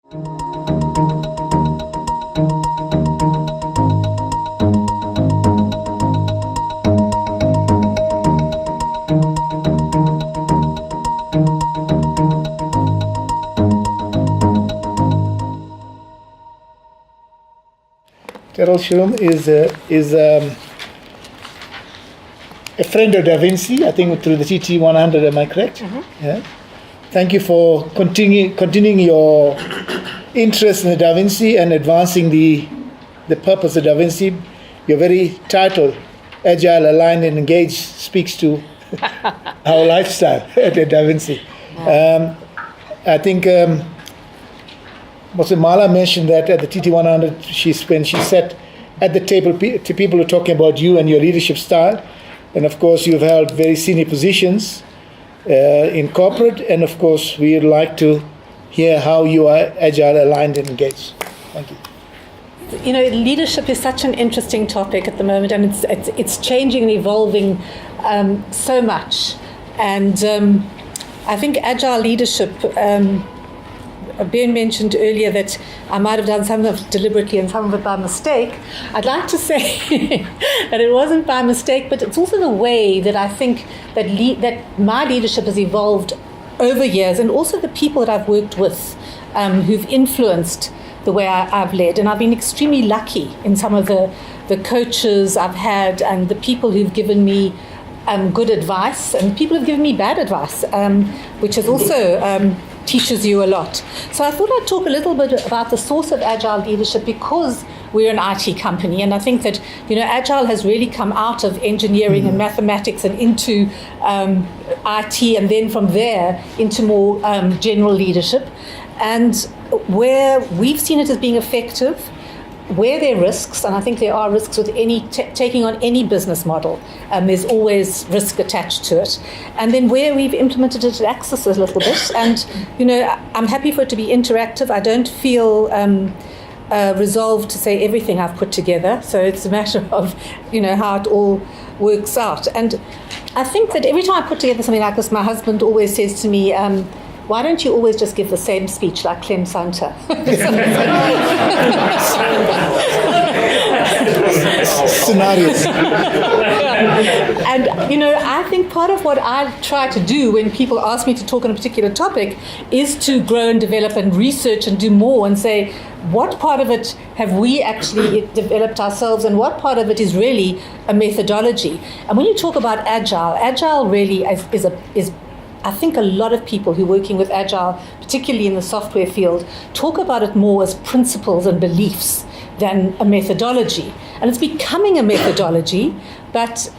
Terrell Shum is a friend of DaVinci, I think through the TT100, am I correct? Mm-hmm. Yeah. Thank you for continuing your interest in the DaVinci and advancing the purpose of DaVinci. Your very title, Agile, Aligned and Engaged, speaks to our lifestyle at DaVinci. I think Mala mentioned that at the TT100, when she sat at the table to people who are talking about you and your leadership style. And of course, you've held very senior positions in corporate. And of course, we'd like to hear how you are agile, aligned, and engaged. Thank you. You know, leadership is such an interesting topic at the moment, and it's changing and evolving so much. And I think agile leadership. Ben mentioned earlier that I might have done some of it deliberately and some of it by mistake. I'd like to say that it wasn't by mistake, but it's also the way that I think that my leadership has evolved over years, and also the people that I've worked with who've influenced the way I've led. And I've been extremely lucky in some of the coaches I've had and the people who've given me good advice, and people who've given me bad advice, which is also teaches you a lot. So I thought I'd talk a little bit about the source of agile leadership, because we're an IT company, and I think that, you know, agile has really come out of engineering and mathematics and into IT, and then from there into more general leadership. And where we've seen it as being effective, where there are risks, and I think there are risks with any taking on any business model, there's always risk attached to it. And then where we've implemented it at Axis a little bit, and, you know, I'm happy for it to be interactive. I don't feel resolved to say everything I've put together, so it's a matter of, you know, how it all works out. And I think that every time I put together something like this, my husband always says to me, why don't you always just give the same speech like Clem Santa? Scenarios. And, you know, I think part of what I try to do when people ask me to talk on a particular topic is to grow and develop and research and do more and say, what part of it have we actually developed ourselves, and what part of it is really a methodology? And when you talk about Agile really is I think a lot of people who are working with Agile, particularly in the software field, talk about it more as principles and beliefs than a methodology. And it's becoming a methodology, but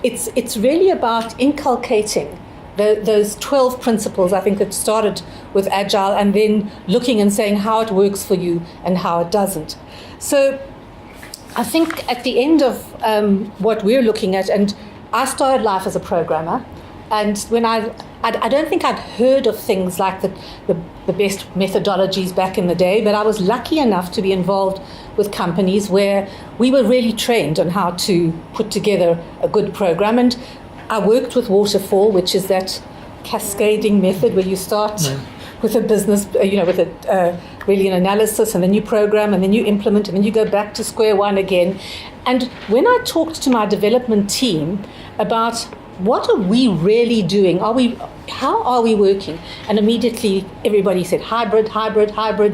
it's really about inculcating those 12 principles, I think, that started with Agile, and then looking and saying how it works for you and how it doesn't. So I think at the end of what we're looking at, and I started life as a programmer, and when I don't think I'd heard of things like the best methodologies back in the day, but I was lucky enough to be involved with companies where we were really trained on how to put together a good program. And I worked with Waterfall, which is that cascading method where you start with a business, with really an analysis, and then you program, and then you implement, and then you go back to square one again. And when I talked to my development team about what are we really doing? How are we working? And immediately everybody said hybrid.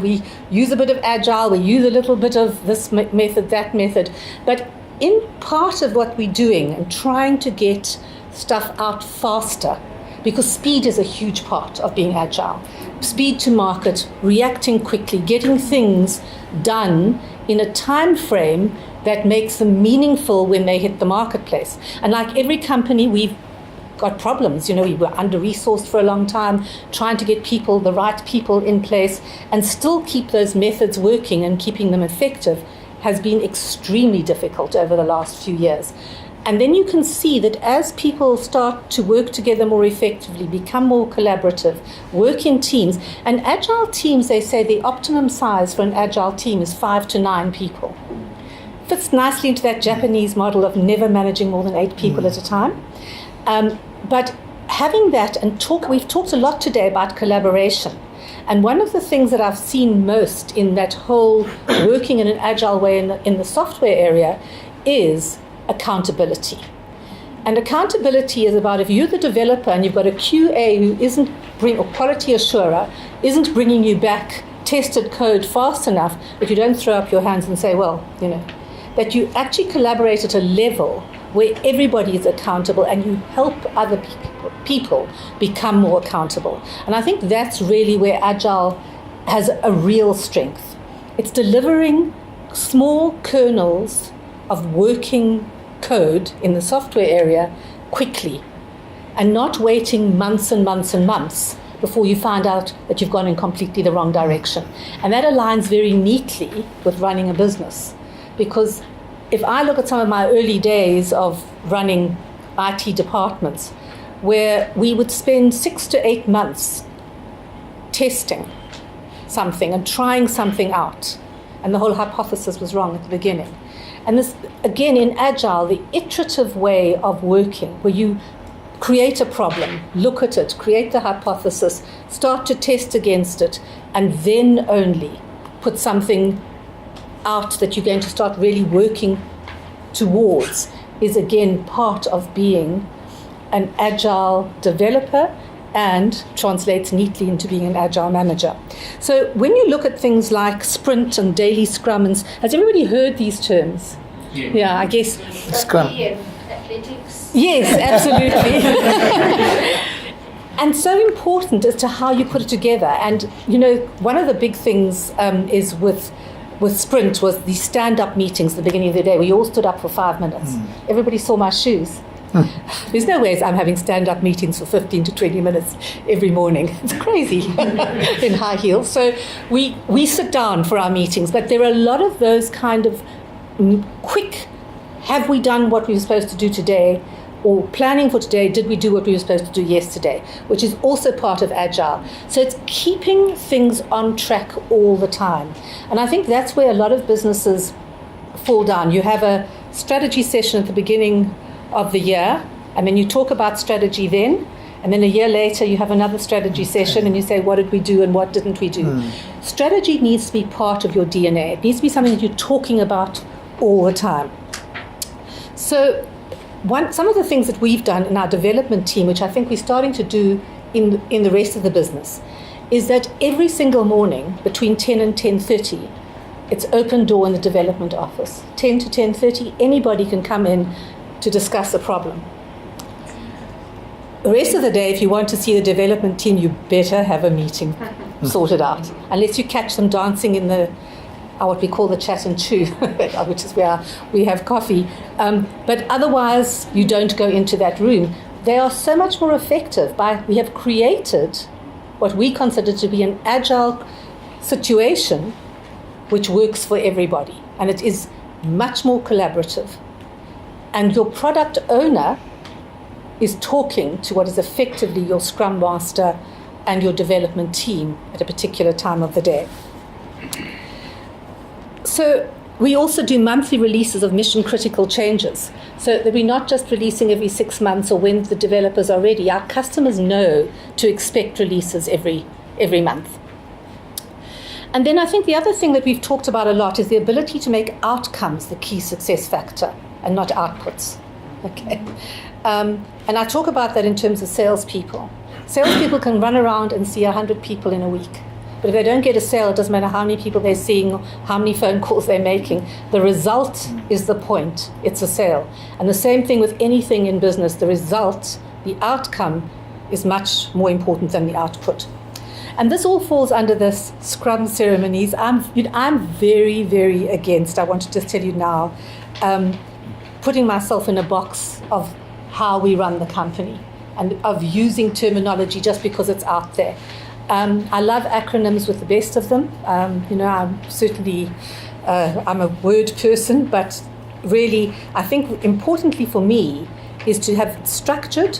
We use a bit of Agile, we use a little bit of this method, that method. But in part of what we're doing and trying to get stuff out faster, because speed is a huge part of being Agile. Speed to market, reacting quickly, getting things done in a time frame that makes them meaningful when they hit the marketplace. And like every company, we've got problems. We were under-resourced for a long time, trying to get the right people in place, and still keep those methods working and keeping them effective has been extremely difficult over the last few years. And then you can see that as people start to work together more effectively, become more collaborative, work in teams, and Agile teams, they say the optimum size for an Agile team is 5 to 9 people. Fits nicely into that Japanese model of never managing more than 8 people at a time. But having that and we've talked a lot today about collaboration. And one of the things that I've seen most in that whole working in an agile way in the software area is accountability. And accountability is about, if you're the developer and you've got a QA who isn't or quality assurer, isn't bringing you back tested code fast enough, that you don't throw up your hands and say, well, that you actually collaborate at a level where everybody is accountable and you help other people become more accountable. And I think that's really where Agile has a real strength. It's delivering small kernels of working code in the software area quickly and not waiting months and months and months before you find out that you've gone in completely the wrong direction. And that aligns very neatly with running a business. Because if I look at some of my early days of running IT departments, where we would spend 6 to 8 months testing something and trying something out, and the whole hypothesis was wrong at the beginning. And this, again, in Agile, the iterative way of working, where you create a problem, look at it, create the hypothesis, start to test against it, and then only put something out that you're going to start really working towards, is again part of being an Agile developer and translates neatly into being an Agile manager. So when you look at things like sprint and daily scrum, has everybody heard these terms? Yeah, I guess. Scrum. Athletics. Yes, absolutely. And so important as to how you put it together. And, one of the big things is with sprint was the stand-up meetings at the beginning of the day. We all stood up for 5 minutes. Everybody saw my shoes. There's no ways I'm having stand-up meetings for 15 to 20 minutes every morning. It's crazy in high heels. So we sit down for our meetings, but there are a lot of those kind of quick, have we done what we were supposed to do today? Or planning for today, did we do what we were supposed to do yesterday? Which is also part of Agile. So it's keeping things on track all the time. And I think that's where a lot of businesses fall down. You have a strategy session at the beginning of the year, and then you talk about strategy then, and then a year later you have another strategy session and you say, what did we do and what didn't we do? Strategy needs to be part of your DNA. It needs to be something that you're talking about all the time. So some of the things that we've done in our development team, which I think we're starting to do in the rest of the business, is that every single morning between 10 and 10:30, it's open door in the development office. 10 to 10:30, anybody can come in to discuss a problem. The rest of the day, if you want to see the development team, you better have a meeting sorted out, unless you catch them dancing in what we call the chat and chew, which is where we have coffee. But otherwise, you don't go into that room. They are so much more effective. We have created what we consider to be an agile situation which works for everybody. And it is much more collaborative. And your product owner is talking to what is effectively your Scrum Master and your development team at a particular time of the day. So we also do monthly releases of mission critical changes, so that we're not just releasing every 6 months or when the developers are ready. Our customers know to expect releases every month. And then I think the other thing that we've talked about a lot is the ability to make outcomes the key success factor and not outputs. Okay. And I talk about that in terms of salespeople. Salespeople can run around and see 100 people in a week. But if they don't get a sale, it doesn't matter how many people they're seeing, how many phone calls they're making. The result is the point. It's a sale. And the same thing with anything in business. The result, the outcome, is much more important than the output. And this all falls under this Scrum ceremonies. I'm very, very against, I want to just tell you now, putting myself in a box of how we run the company and of using terminology just because it's out there. I love acronyms with the best of them. I'm certainly, I'm a word person, but really, I think importantly for me is to have it structured,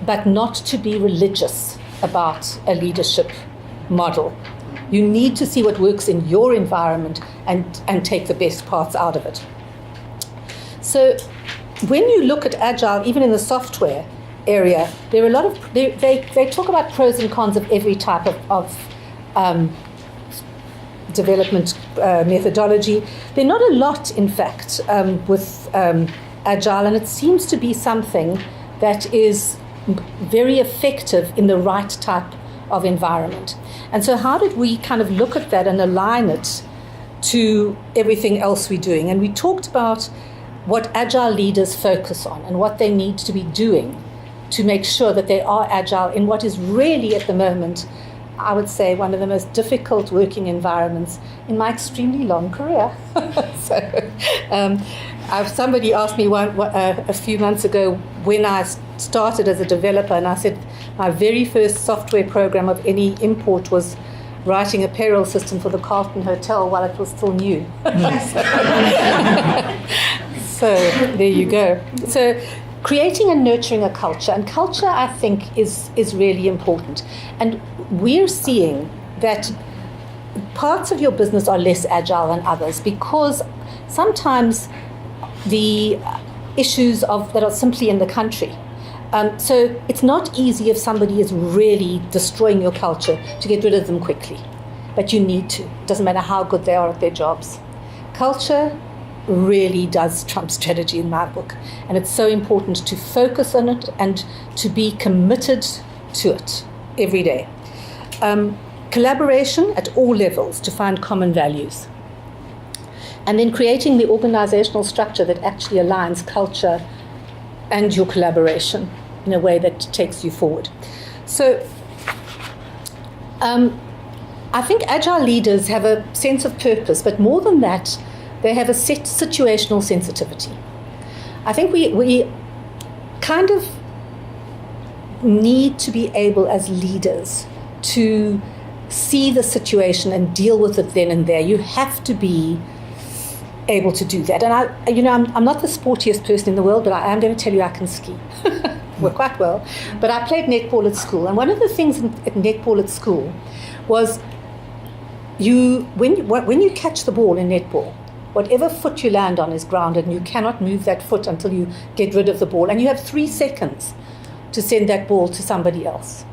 but not to be religious about a leadership model. You need to see what works in your environment and take the best parts out of it. So when you look at Agile, even in the software, area, there are a lot of they talk about pros and cons of every type of development methodology. There are not a lot, in fact, with Agile, and it seems to be something that is very effective in the right type of environment. And so how did we kind of look at that and align it to everything else we're doing? And we talked about what Agile leaders focus on and what they need to be doing to make sure that they are Agile in what is really at the moment, I would say, one of the most difficult working environments in my extremely long career. Somebody asked me a few months ago when I started as a developer, and I said my very first software program of any import was writing a payroll system for the Carlton Hotel while it was still new. So there you go. So creating and nurturing a culture, and culture, I think, is really important. And we're seeing that parts of your business are less agile than others because sometimes the issues that are simply in the country. So it's not easy if somebody is really destroying your culture to get rid of them quickly. But you need to. It doesn't matter how good they are at their jobs. Culture really does trump strategy in my book. And it's so important to focus on it and to be committed to it every day. Collaboration at all levels to find common values. And then creating the organizational structure that actually aligns culture and your collaboration in a way that takes you forward. So I think Agile leaders have a sense of purpose, but more than that, they have a situational sensitivity. I think we kind of need to be able as leaders to see the situation and deal with it then and there. You have to be able to do that. And I'm not the sportiest person in the world, but I am going to tell you I can ski. Well, quite well. But I played netball at school, and one of the things at netball at school was when you catch the ball in netball, whatever foot you land on is grounded, and you cannot move that foot until you get rid of the ball. And you have 3 seconds to send that ball to somebody else.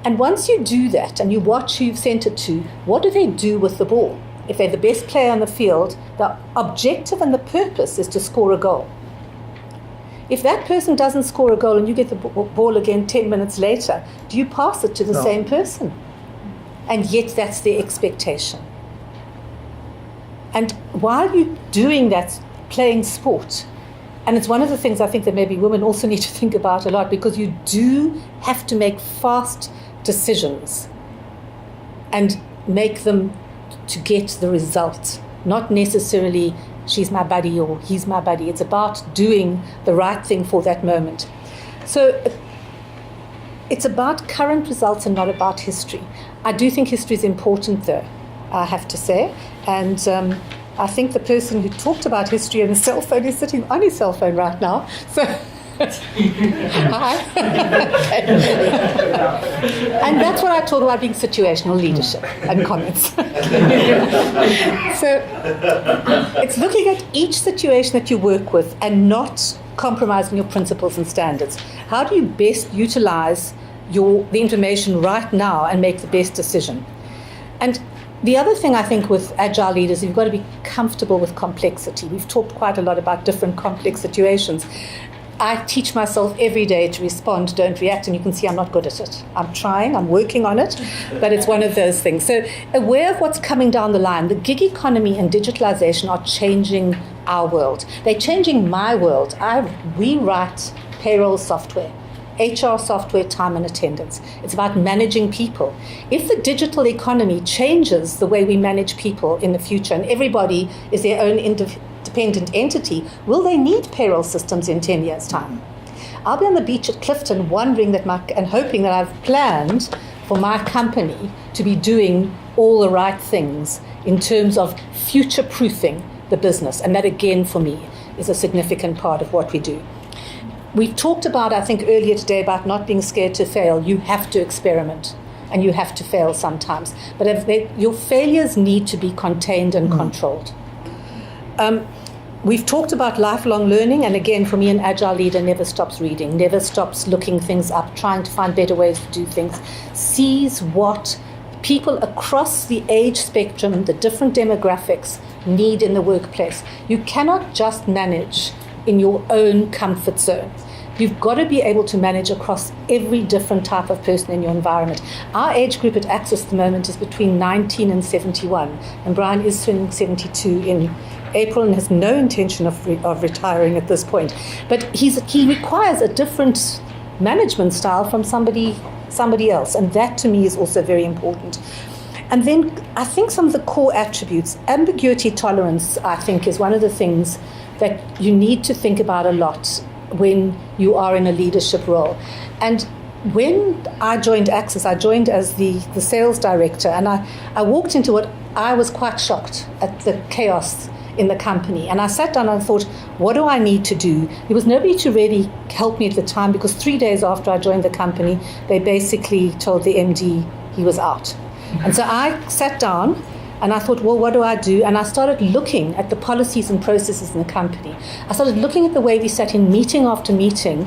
And once you do that and you watch who you've sent it to, what do they do with the ball? If they're the best player on the field, the objective and the purpose is to score a goal. If that person doesn't score a goal and you get the ball again 10 minutes later, do you pass it to the same person? And yet that's their expectation. And while you're doing that, playing sport, and it's one of the things I think that maybe women also need to think about a lot, because you do have to make fast decisions and make them to get the result, not necessarily she's my buddy or he's my buddy. It's about doing the right thing for that moment. So it's about current results and not about history. I do think history is important, though, I have to say. And I think the person who talked about history on his cell phone is sitting on his cell phone right now. So, hi. And that's what I talk about, being situational leadership and comments. So it's looking at each situation that you work with and not compromising your principles and standards. How do you best utilize the information right now and make the best decision? And the other thing I think with Agile leaders, you've got to be comfortable with complexity. We've talked quite a lot about different complex situations. I teach myself every day to respond, don't react, and you can see I'm not good at it. I'm trying, I'm working on it, but it's one of those things. So aware of what's coming down the line. The gig economy and digitalization are changing our world. They're changing my world. We write payroll software, HR software, time and attendance. It's about managing people. If the digital economy changes the way we manage people in the future, and everybody is their own independent entity, will they need payroll systems in 10 years' time? I'll be on the beach at Clifton wondering and hoping that I've planned for my company to be doing all the right things in terms of future-proofing the business. And that, again, for me, is a significant part of what we do. We've talked about, I think, earlier today about not being scared to fail. You have to experiment, and you have to fail sometimes. But your failures need to be contained and controlled. we've talked about lifelong learning, and again, for me, an agile leader never stops reading, never stops looking things up, trying to find better ways to do things, sees what people across the age spectrum, the different demographics, need in the workplace. You cannot just manage in your own comfort zone. You've got to be able to manage across every different type of person in your environment. Our age group at Access at the moment is between 19 and 71, and Brian is turning 72 in April and has no intention of retiring at this point. But he requires a different management style from somebody else, and that to me is also very important. And then I think some of the core attributes, ambiguity tolerance, I think, is one of the things that you need to think about a lot when you are in a leadership role. And when I joined Access, I joined as the sales director, and I walked into what I was quite shocked at the chaos in the company. And I sat down and I thought, what do I need to do? There was nobody to really help me at the time, because 3 days after I joined the company, they basically told the MD he was out. And so I sat down and I thought, well, what do I do? And I started looking at the policies and processes in the company. I started looking at the way we sat in meeting after meeting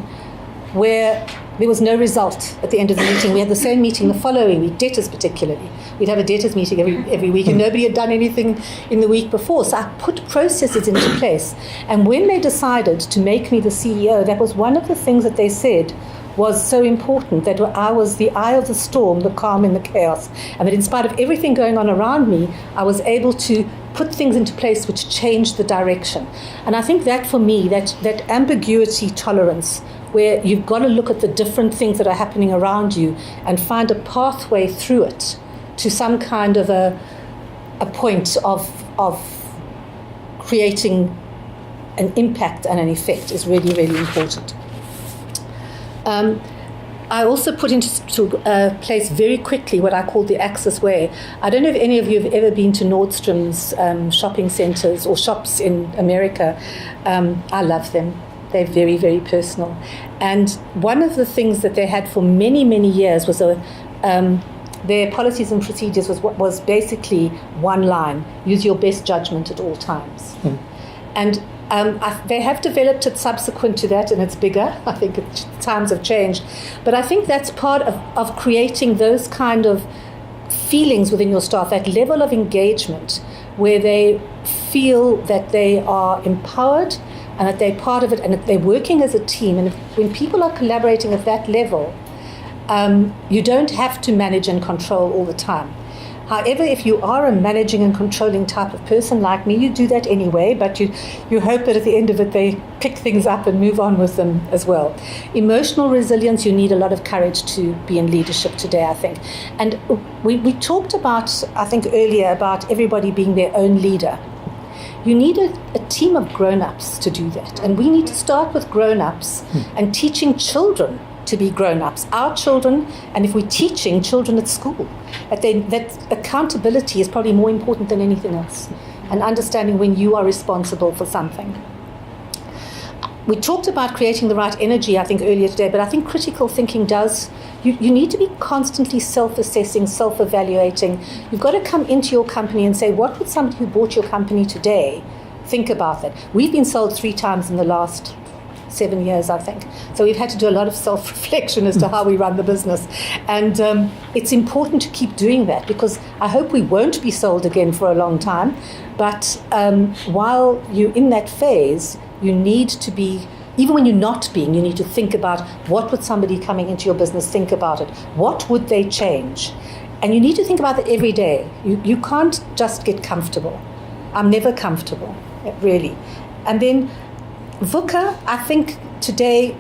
where there was no result at the end of the meeting. We had the same meeting the following week, debtors particularly. We'd have a debtors meeting every week, and nobody had done anything in the week before. So I put processes into place. And when they decided to make me the CEO, that was one of the things that they said was so important, that I was the eye of the storm, the calm in the chaos, and that in spite of everything going on around me, I was able to put things into place which changed the direction. And I think that for me, that ambiguity tolerance, where you've got to look at the different things that are happening around you and find a pathway through it to some kind of a point of creating an impact and an effect, is really, really important. I also put into place very quickly what I call the Access Way. I don't know if any of you have ever been to Nordstrom's shopping centers or shops in America. I love them. They're very, very personal. And one of the things that they had for many, many years was their policies and procedures was basically one line: use your best judgment at all times. And they have developed it subsequent to that, and it's bigger. I think times have changed. But I think that's part of creating those kind of feelings within your staff, that level of engagement where they feel that they are empowered and that they're part of it and that they're working as a team. And when people are collaborating at that level, you don't have to manage and control all the time. However, if you are a managing and controlling type of person like me, you do that anyway, but you hope that at the end of it they pick things up and move on with them as well. Emotional resilience, you need a lot of courage to be in leadership today, I think. And we talked about, I think earlier, about everybody being their own leader. You need a team of grown-ups to do that. And we need to start with grown-ups and teaching children to be grown-ups, our children, and if we're teaching children at school, that accountability is probably more important than anything else, and understanding when you are responsible for something. We talked about creating the right energy, I think, earlier today, but I think critical thinking does, you need to be constantly self-assessing, self-evaluating. You've got to come into your company and say, what would somebody who bought your company today think about that? We've been sold 3 times in the last 7 years, I think. So we've had to do a lot of self-reflection as to how we run the business. And it's important to keep doing that, because I hope we won't be sold again for a long time. But while you're in that phase, you need to be, even when you're not being, you need to think about what would somebody coming into your business think about it? What would they change? And you need to think about that every day. You can't just get comfortable. I'm never comfortable, really. And then VUCA, I think today,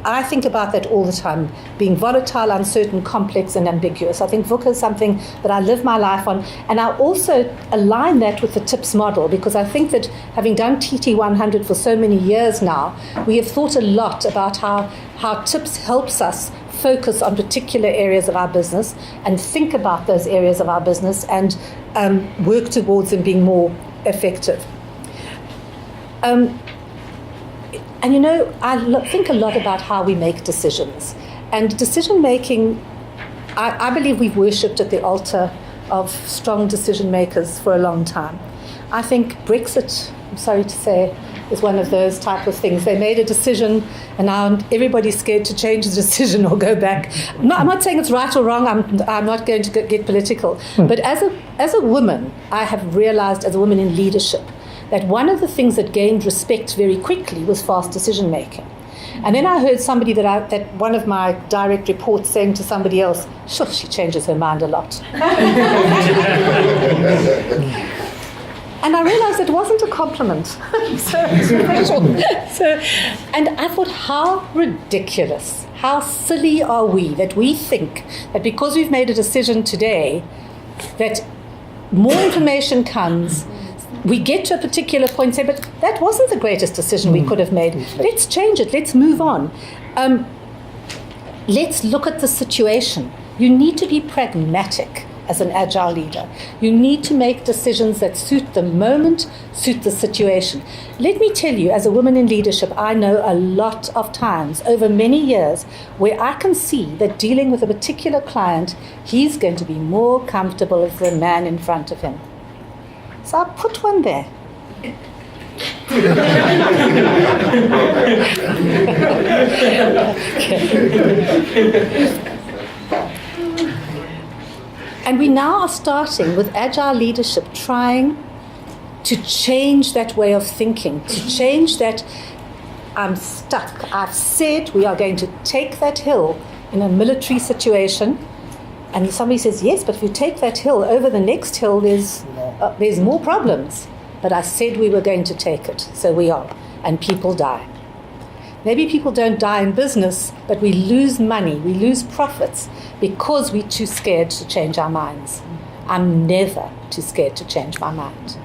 I think about that all the time, being volatile, uncertain, complex, and ambiguous. I think VUCA is something that I live my life on. And I also align that with the TIPS model, because I think that having done TT100 for so many years now, we have thought a lot about how TIPS helps us focus on particular areas of our business and think about those areas of our business and work towards them being more effective. And I think a lot about how we make decisions. And decision making, I believe we've worshipped at the altar of strong decision makers for a long time. I think Brexit I'm sorry to say, is one of those type of things. They made a decision, and now everybody's scared to change the decision or go back. No, I'm not saying it's right or wrong. I'm not going to get political. But as a woman, I have realized, as a woman in leadership, that one of the things that gained respect very quickly was fast decision making. And then I heard somebody that one of my direct reports saying to somebody else, sure, she changes her mind a lot. And I realized it wasn't a compliment. And I thought, how ridiculous, how silly are we that we think that because we've made a decision today, that more information comes, we get to a particular point and say, but that wasn't the greatest decision we could have made. Let's change it. Let's move on. Let's look at the situation. You need to be pragmatic as an agile leader. You need to make decisions that suit the moment, suit the situation. Let me tell you, as a woman in leadership, I know a lot of times over many years where I can see that dealing with a particular client, he's going to be more comfortable as the man in front of him. So I put one there. And we now are starting with agile leadership, trying to change that way of thinking, to change that I'm stuck. I've said we are going to take that hill in a military situation. And somebody says, yes, but if you take that hill, over the next hill, there's more problems. But I said we were going to take it, so we are. And people die. Maybe people don't die in business, but we lose money, we lose profits because we're too scared to change our minds. I'm never too scared to change my mind.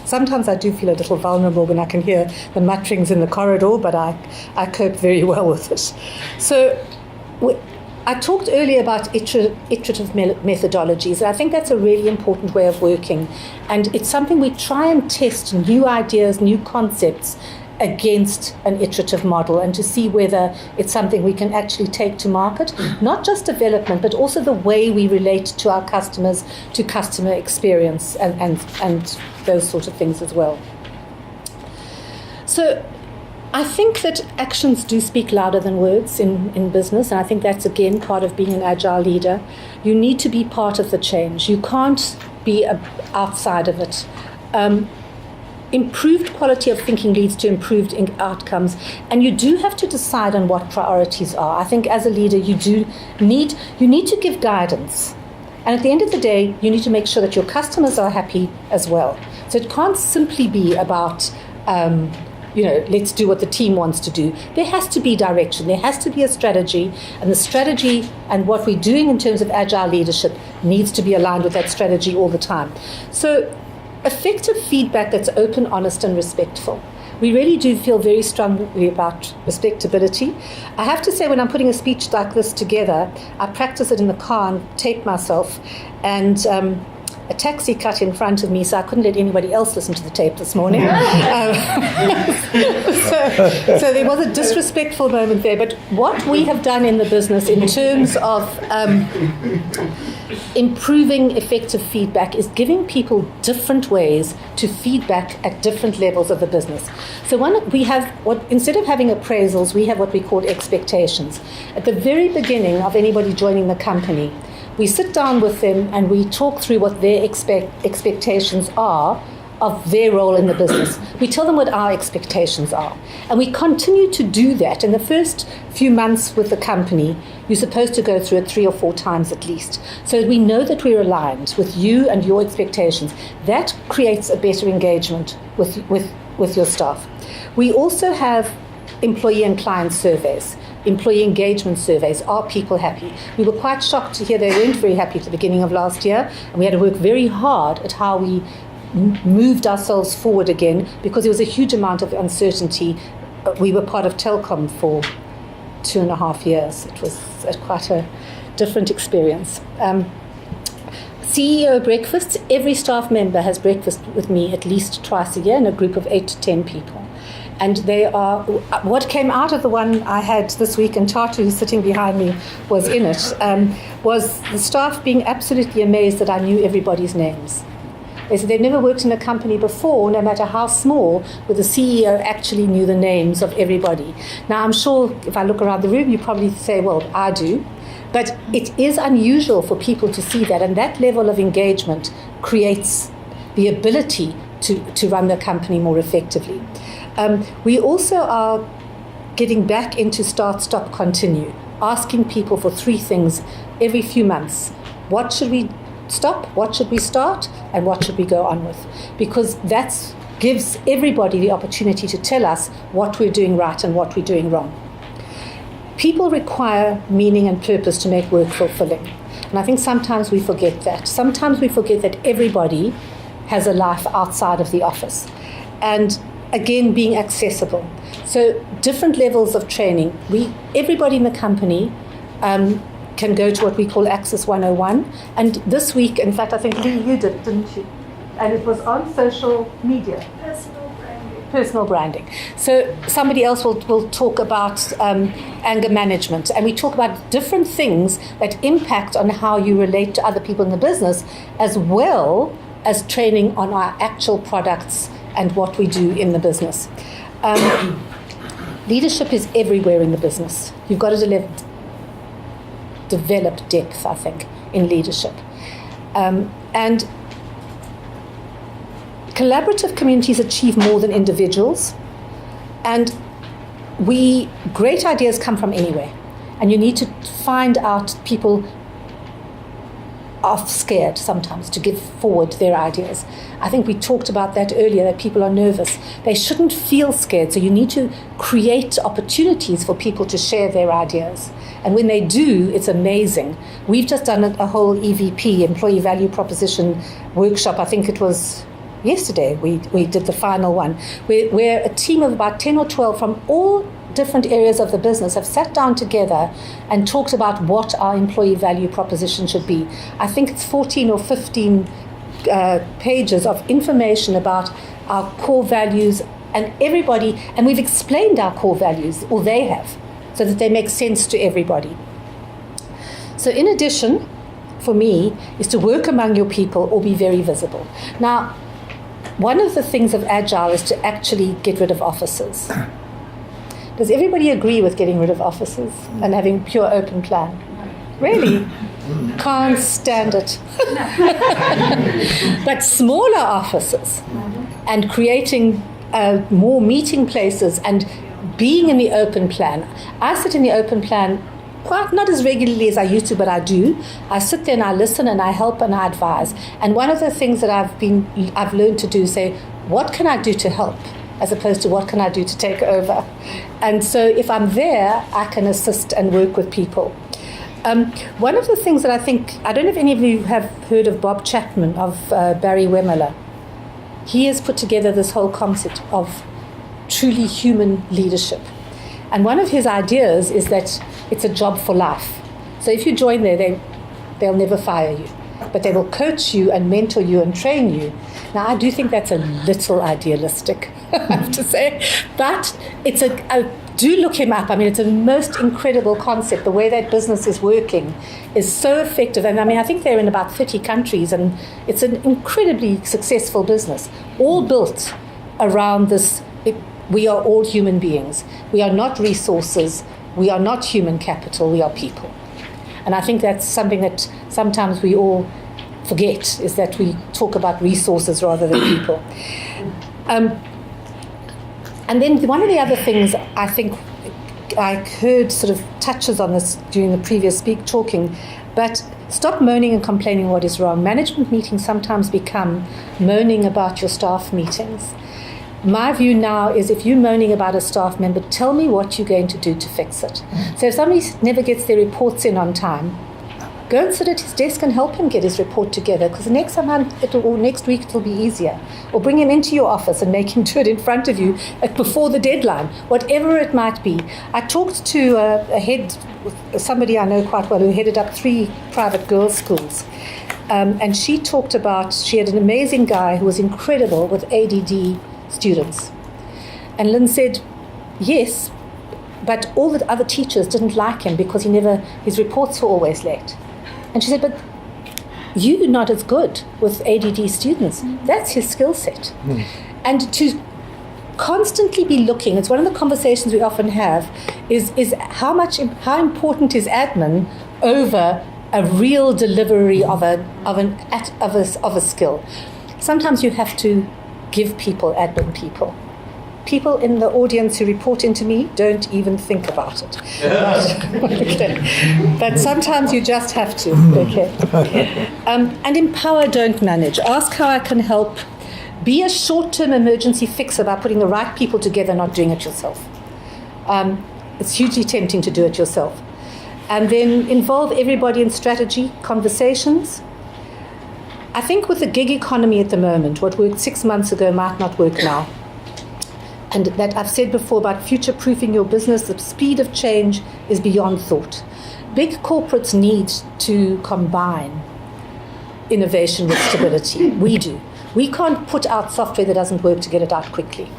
Sometimes I do feel a little vulnerable when I can hear the mutterings in the corridor, but I cope very well with it. So I talked earlier about iterative methodologies, and I think that's a really important way of working. And it's something we try and test new ideas, new concepts against an iterative model, and to see whether it's something we can actually take to market, not just development, but also the way we relate to our customers, to customer experience, and those sort of things as well. So I think that actions do speak louder than words in business, and I think that's, again, part of being an agile leader. You need to be part of the change. You can't be outside of it. Improved quality of thinking leads to improved outcomes, and you do have to decide on what priorities are. I think as a leader, you need to give guidance, and at the end of the day, you need to make sure that your customers are happy as well. So it can't simply be about let's do what the team wants to do. There has to be direction. There has to be a strategy, and the strategy and what we're doing in terms of agile leadership needs to be aligned with that strategy all the time. So effective feedback that's open, honest, and respectful. We really do feel very strongly about respectability. I have to say, when I'm putting a speech like this together, I practice it in the car and tape myself, and a taxi cut in front of me, so I couldn't let anybody else listen to the tape this morning. So there was a disrespectful moment there. But what we have done in the business in terms of improving effective feedback is giving people different ways to feedback at different levels of the business. So instead of having appraisals, we have what we call expectations. At the very beginning of anybody joining the company, we sit down with them and we talk through what their expectations are of their role in the business. We tell them what our expectations are. And we continue to do that. In the first few months with the company, you're supposed to go through it 3 or 4 times at least. So we know that we're aligned with you and your expectations. That creates a better engagement with your staff. We also have employee and client surveys. Employee engagement surveys. Are people happy? We were quite shocked to hear they weren't very happy at the beginning of last year, and we had to work very hard at how we moved ourselves forward again, because there was a huge amount of uncertainty. We were part of Telkom for 2.5 years. It was quite a different experience. CEO breakfasts. Every staff member has breakfast with me at least twice a year in a group of 8 to 10 people. And they are, what came out of the one I had this week, and Tatu, who's sitting behind me, was in it, was the staff being absolutely amazed that I knew everybody's names. They said they've never worked in a company before, no matter how small, where the CEO actually knew the names of everybody. Now, I'm sure if I look around the room, you probably say, well, I do. But it is unusual for people to see that, and that level of engagement creates the ability to run the company more effectively. We also are getting back into start, stop, continue, asking people for 3 things every few months. What should we stop? What should we start? And what should we go on with? Because that gives everybody the opportunity to tell us what we're doing right and what we're doing wrong. People require meaning and purpose to make work fulfilling. And I think sometimes we forget that. Sometimes we forget that everybody has a life outside of the office. And again, being accessible. So different levels of training. Everybody in the company can go to what we call Access 101. And this week, in fact, I think Lee, you did, didn't you? And it was on social media. Personal branding. So somebody else will talk about anger management, and we talk about different things that impact on how you relate to other people in the business, as well as training on our actual products and what we do in the business. Leadership is everywhere in the business. You've got to develop depth, I think, in leadership. And collaborative communities achieve more than individuals, and great ideas come from anywhere, and you need to find out people are scared sometimes to give forward their ideas. I think we talked about that earlier, that people are nervous. They shouldn't feel scared, so you need to create opportunities for people to share their ideas. And when they do, it's amazing. We've just done a whole EVP, Employee Value Proposition workshop. I think it was yesterday we did the final one, where a team of about 10 or 12 from all different areas of the business have sat down together and talked about what our employee value proposition should be. I think it's 14 or 15 pages of information about our core values and everybody, and we've explained our core values, or they have, so that they make sense to everybody. So in addition, for me, is to work among your people or be very visible. Now, one of the things of Agile is to actually get rid of offices. Does everybody agree with getting rid of offices and having pure open plan? Really? Can't stand it. But smaller offices and creating more meeting places and being in the open plan. I sit in the open plan quite not as regularly as I used to, but I do. I sit there and I listen and I help and I advise. And one of the things that I've learned to do is say, what can I do to help, as opposed to what can I do to take over? And so if I'm there, I can assist and work with people. One of the things that I don't know if any of you have heard of Bob Chapman, of Barry Wemmeler. He has put together this whole concept of truly human leadership. And one of his ideas is that it's a job for life. So if you join there, they'll never fire you, but they will coach you and mentor you and train you. Now, I do think that's a little idealistic, I have to say, but do look him up. I mean, it's a most incredible concept. The way that business is working is so effective. And I mean, I think they're in about 30 countries, and it's an incredibly successful business, all built around this. We are all human beings. We are not resources. We are not human capital. We are people. And I think that's something that sometimes we all forget, is that we talk about resources rather than people. And then one of the other things I think I heard sort of touches on this during the previous talking, but stop moaning and complaining what is wrong. Management meetings sometimes become moaning about your staff meetings. My view now is, if you're moaning about a staff member, tell me what you're going to do to fix it. So if somebody never gets their reports in on time, go and sit at his desk and help him get his report together, because next week it'll be easier. Or bring him into your office and make him do it in front of you before the deadline, whatever it might be. I talked to somebody I know quite well, who headed up 3 private girls' schools. And she talked about, she had an amazing guy who was incredible with ADD students. And Lynn said, yes, but all the other teachers didn't like him because his reports were always late. And she said, but you're not as good with ADD students. That's his skill set. And to constantly be looking, it's one of the conversations we often have, is how important is admin over a real delivery of a skill. Sometimes you have to give people admin people. People in the audience who report into me don't even think about it. But sometimes you just have to. Okay. And empower, don't manage. Ask how I can help. Be a short-term emergency fixer by putting the right people together, not doing it yourself. It's hugely tempting to do it yourself. And then involve everybody in strategy, conversations. I think with the gig economy at the moment, what worked 6 months ago might not work now. And that I've said before about future-proofing your business, the speed of change is beyond thought. Big corporates need to combine innovation with stability. We do. We can't put out software that doesn't work to get it out quickly.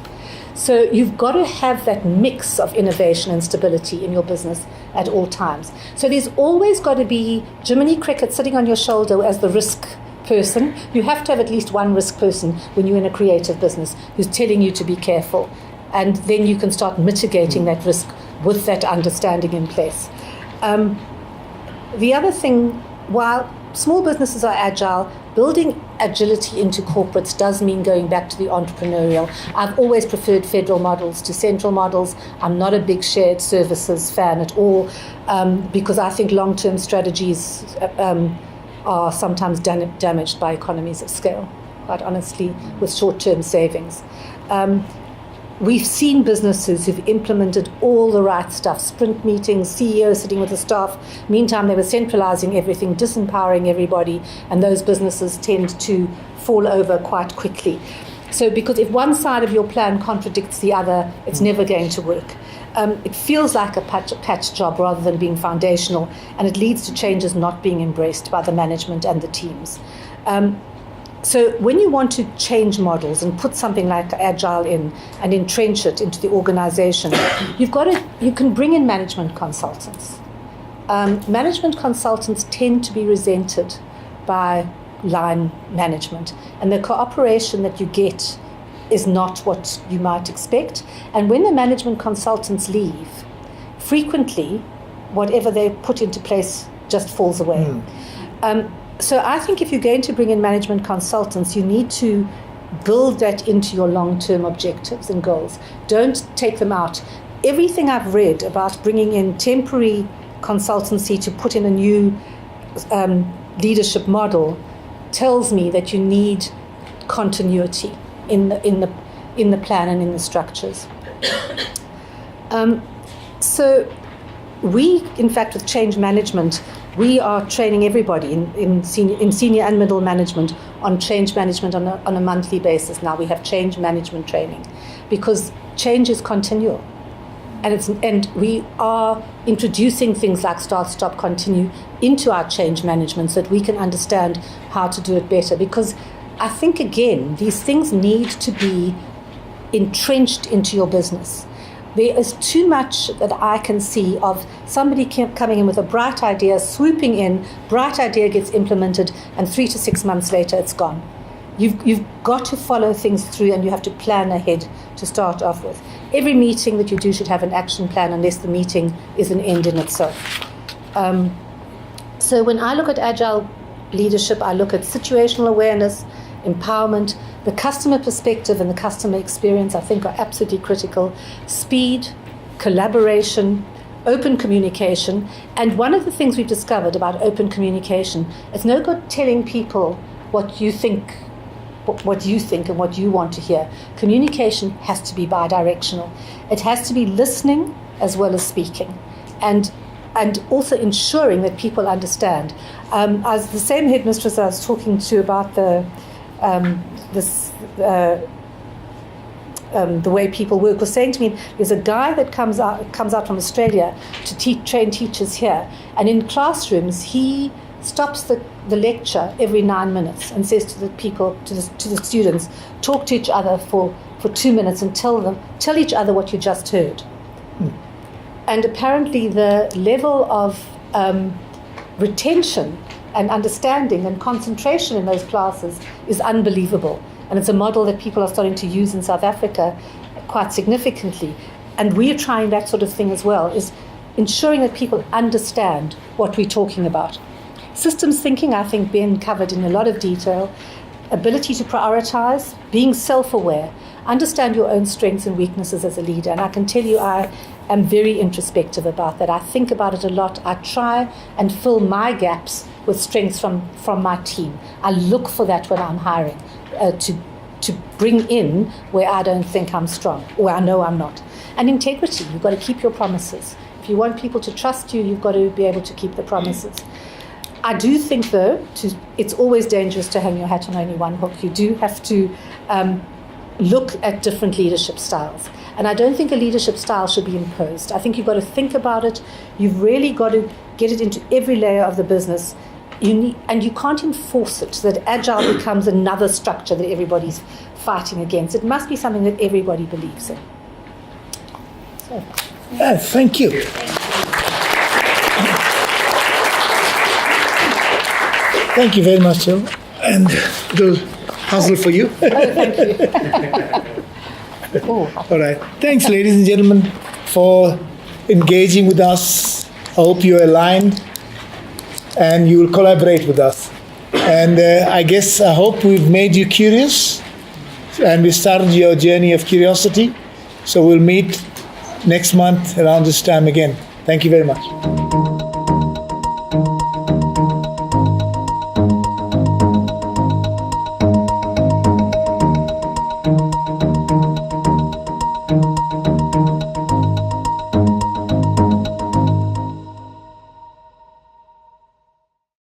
So you've got to have that mix of innovation and stability in your business at all times. So there's always got to be Jiminy Cricket sitting on your shoulder as the risk person. You have to have at least one risk person when you're in a creative business who's telling you to be careful. And then you can start mitigating that risk with that understanding in place. The other thing, while small businesses are agile, building agility into corporates does mean going back to the entrepreneurial. I've always preferred federal models to central models. I'm not a big shared services fan at all, because I think long-term strategies are sometimes damaged by economies of scale, quite honestly, with short-term savings. We've seen businesses who've implemented all the right stuff, sprint meetings, CEOs sitting with the staff. Meantime, they were centralizing everything, disempowering everybody, and those businesses tend to fall over quite quickly. So because if one side of your plan contradicts the other, it's never going to work. It feels like a patch job rather than being foundational, and it leads to changes not being embraced by the management and the teams. So when you want to change models and put something like Agile in and entrench it into the organization, you can bring in management consultants. Management consultants tend to be resented by line management, and the cooperation that you get is not what you might expect. And when the management consultants leave, frequently whatever they put into place just falls away. So I think if you're going to bring in management consultants, you need to build that into your long-term objectives and goals. Don't take them out. Everything I've read about bringing in temporary consultancy to put in a new leadership model tells me that you need continuity in the plan and in the structures. So we, in fact, with change management, we are training everybody in senior and middle management on change management on a monthly basis. Now we have change management training because change is continual, and we are introducing things like start, stop, continue into our change management so that we can understand how to do it better. Because I think again, these things need to be entrenched into your business. There is too much that I can see of somebody coming in with a bright idea, swooping in, bright idea gets implemented, and 3 to 6 months later it's gone. You've got to follow things through, and you have to plan ahead to start off with. Every meeting that you do should have an action plan unless the meeting is an end in itself. So when I look at Agile leadership, I look at situational awareness, empowerment, the customer perspective and the customer experience I think are absolutely critical. Speed, collaboration, open communication. And one of the things we've discovered about open communication, it's no good telling people what you think and what you want to hear. Communication has to be bi-directional. It has to be listening as well as speaking. And also ensuring that people understand. As the same headmistress I was talking to about the way people work was saying to me, there's a guy that comes out from Australia to train teachers here, and in classrooms he stops the lecture every 9 minutes and says to the people, to the students, talk to each other for 2 minutes and tell each other what you just heard. And apparently the level of retention and understanding and concentration in those classes is unbelievable. And it's a model that people are starting to use in South Africa quite significantly. And we're trying that sort of thing as well, is ensuring that people understand what we're talking about. Systems thinking, I think Ben covered in a lot of detail. Ability to prioritize, being self-aware, understand your own strengths and weaknesses as a leader. And I can tell you I am very introspective about that. I think about it a lot. I try and fill my gaps with strengths from my team. I look for that when I'm hiring, to bring in where I don't think I'm strong, or I know I'm not. And integrity, you've got to keep your promises. If you want people to trust you, you've got to be able to keep the promises. I do think, though, it's always dangerous to hang your hat on only one hook. You do have to look at different leadership styles. And I don't think a leadership style should be imposed. I think you've got to think about it. You've really got to get it into every layer of the business. And you can't enforce it so that Agile becomes another structure that everybody's fighting against. It must be something that everybody believes in. So. Thank you. Thank you very much, Jill. And a little puzzle for you. Thank you. All right. Thanks, ladies and gentlemen, for engaging with us. I hope you're aligned and you will collaborate with us. And I hope we've made you curious and we started your journey of curiosity. So we'll meet next month around this time again. Thank you very much.